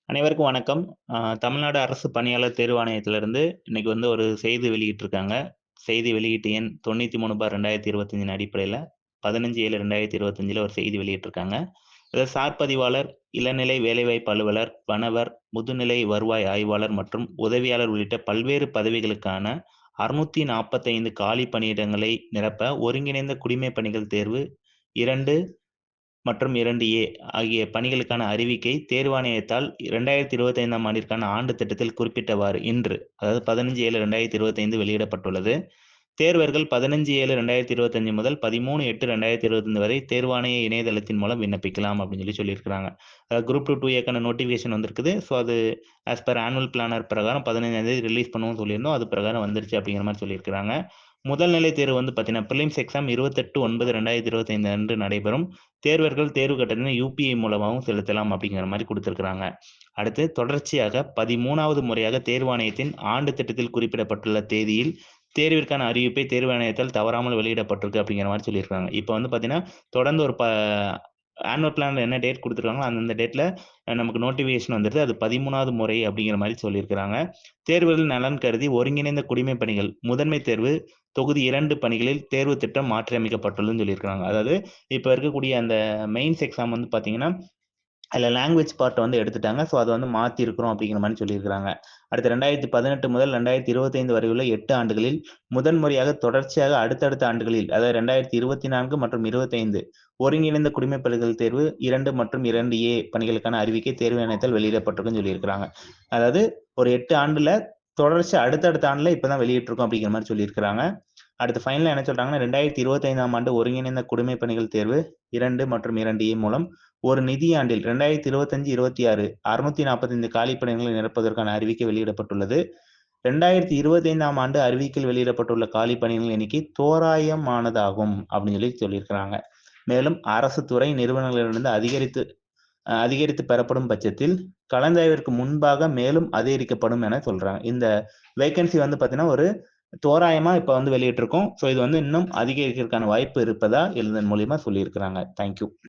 அனைவருக்கும் வணக்கம். தமிழ்நாடு அரசு பணியாளர் தேர்வாணையத்திலிருந்து இன்னைக்கு ஒரு செய்தி வெளியிட்டிருக்காங்க. செய்தி வெளியீட்டு எண் 93/2025 அடிப்படையில 15/7/2025 ஒரு செய்தி வெளியிட்டிருக்காங்க. அதில சார்பதிவாளர், இளநிலை வேலைவாய்ப்பு அலுவலர், வனவர், முதுநிலை வருவாய் ஆய்வாளர் மற்றும் உதவியாளர் உள்ளிட்ட பல்வேறு பதவிகளுக்கான 645 காலி பணியிடங்களை நிரப்ப ஒருங்கிணைந்த குடிமைப் பணிகள் தேர்வு 2 மற்றும் 2A ஆகிய பணிகளுக்கான அறிவிக்கை தேர்வாணையத்தால் 2025ஆம் ஆண்டிற்கான ஆண்டு திட்டத்தில் குறிப்பிட்டவாறு இன்று, அதாவது 15/7/2025 வெளியிடப்பட்டுள்ளது. தேர்வர்கள் 15/7/2025 முதல் 13/8/2025 வரை தேர்வாணைய இணையதளத்தின் மூலம் விண்ணப்பிக்கலாம் அப்படின்னு சொல்லியிருக்கிறாங்க. குரூப் 2 2Aக்கான நோட்டிஃபிகேஷன் வந்திருக்குது. ஸோ அது ஆஸ் பர் ஆனுவல் பிளானர் பிரகாரம் 15ஆம் தேதி ரிலீஸ் பண்ணுவோம்னு சொல்லியிருந்தோம். அது பிரகாரம் வந்துருச்சு அப்படிங்கிற மாதிரி சொல்லியிருக்கிறாங்க. முதல் நிலை தேர்வு பார்த்தீங்கன்னா பிலிம்ஸ் எக்ஸாம் 28/9/2025 அன்று நடைபெறும். தேர்வர்கள் தேர்வு கட்டணத்தை UPI மூலமாகவும் செலுத்தலாம் அப்படிங்கிற மாதிரி கொடுத்திருக்கிறாங்க. அடுத்து தொடர்ச்சியாக 13வது முறையாக தேர்வாணையத்தின் ஆண்டு திட்டத்தில் குறிப்பிடப்பட்டுள்ள தேதியில் தேர்விற்கான அறிவிப்பை தேர்வாணையத்தால் தவறாமல் வெளியிடப்பட்டிருக்கு அப்படிங்கிற மாதிரி சொல்லியிருக்காங்க. இப்போ பார்த்தீங்கன்னா தொடர்ந்து ஒரு ஆனுவல் பிளான்ல என்ன டேட் கொடுத்துருக்காங்களோ அந்தந்த டேட்ல நமக்கு நோட்டிஃபிகேஷன் வந்துருது. அது 13வது முறை அப்படிங்கிற மாதிரி சொல்லியிருக்கிறாங்க. தேர்வுகள் நலன் கருதி ஒருங்கிணைந்த குடிமைப் பணிகள் முதன்மை தேர்வு தொகுதி 2 பணிகளில் தேர்வு திட்டம் மாற்றியமைக்கப்பட்டுள்ளதுன்னு சொல்லியிருக்காங்க. அதாவது இப்போ இருக்கக்கூடிய அந்த மெயின்ஸ் எக்ஸாம் பார்த்தீங்கன்னா அதில் லாங்குவேஜ் பார்ட் எடுத்துட்டாங்க. ஸோ அதை மாற்றிருக்கிறோம் அப்படிங்கிற மாதிரி சொல்லியிருக்கிறாங்க. அடுத்து 2018 முதல் 2025 வரை உள்ள 8 ஆண்டுகளில் முதன்முறையாக தொடர்ச்சியாக அடுத்தடுத்த ஆண்டுகளில், அதாவது 2024 மற்றும் 25 ஒருங்கிணைந்த குடிமைப் பணிகள் தேர்வு 2 மற்றும் 2A பணிகளுக்கான அறிவிக்கை தேர்வாணையத்தால் வெளியிடப்பட்டிருக்குன்னு சொல்லியிருக்கிறாங்க. அதாவது ஒரு 8 ஆண்டுல தொடர்ச்சி அடுத்தடுத்த ஆண்டுல இப்பதான் வெளியிட்டிருக்கோம் அப்படிங்கிற மாதிரி சொல்லியிருக்கிறாங்க. அடுத்து ஃபைனலா என்ன சொல்றாங்கன்னா 2025ஆம் ஆண்டு ஒருங்கிணைந்த குடிமைப் பணிகள் தேர்வு 2 மற்றும் 2A மூலம் ஒரு நிதியாண்டில் 2025-26 645 காலி பணியிடங்களை நிரப்புவதற்கான அறிவிக்கை வெளியிடப்பட்டுள்ளது. 2025ஆம் ஆண்டு அறிவிக்கையில் வெளியிடப்பட்டுள்ள காலி பணியிடங்கள் எண்ணிக்கை தோராயமானதாகும் அப்படின்னு சொல்லியிருக்கிறாங்க. மேலும் அரசு துறை நிறுவனங்களிலிருந்து அதிகரித்து பெறப்படும் பட்சத்தில் கலந்தாய்விற்கு முன்பாக மேலும் அதிகரிக்கப்படும் என சொல்றாங்க. இந்த வேகன்சி பார்த்தீங்கன்னா ஒரு தோராயமா இப்ப வெளியிட்டிருக்கோம். ஸோ இது இன்னும் அதிகரிக்கிறதுக்கான வாய்ப்பு இருப்பதா இதன் மூலியமா சொல்லியிருக்கிறாங்க. தேங்க்யூ.